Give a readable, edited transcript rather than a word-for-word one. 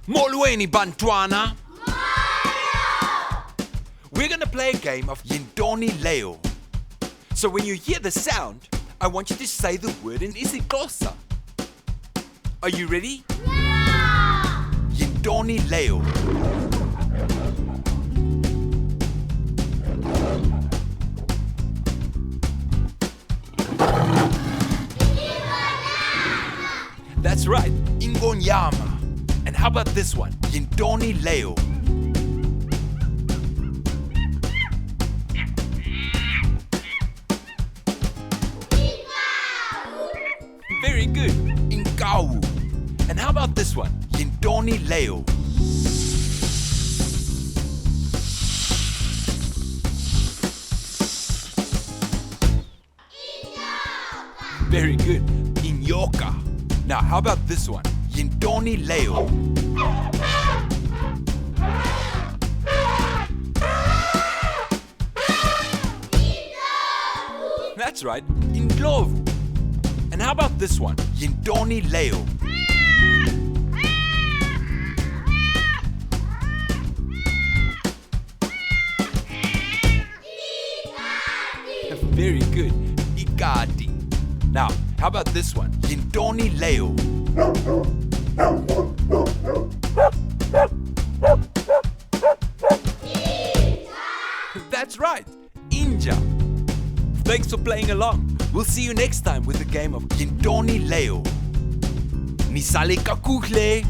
Molweni bantwana! We're gonna play a game of Yintoni Leo. So when you hear the sound, I want you to say the word in isiXhosa. Are you ready? Yeah! Yintoni Leo. That's right, Ingonyama. And how about this one? Yintoni Leo. Very good, Inkawu. And how about this one? Yintoni Leo. Very good, Inyoka. Now how about this one? Yintoni Leo. That's right, Indlovu. And how about this one? Yintoni Leo. Very good, Ikati. Now, how about this one? Yintoni Leo. That's right, Inja. Thanks for playing along. We'll see you next time with the game of Yintoni Leo. Nisale kakuhle.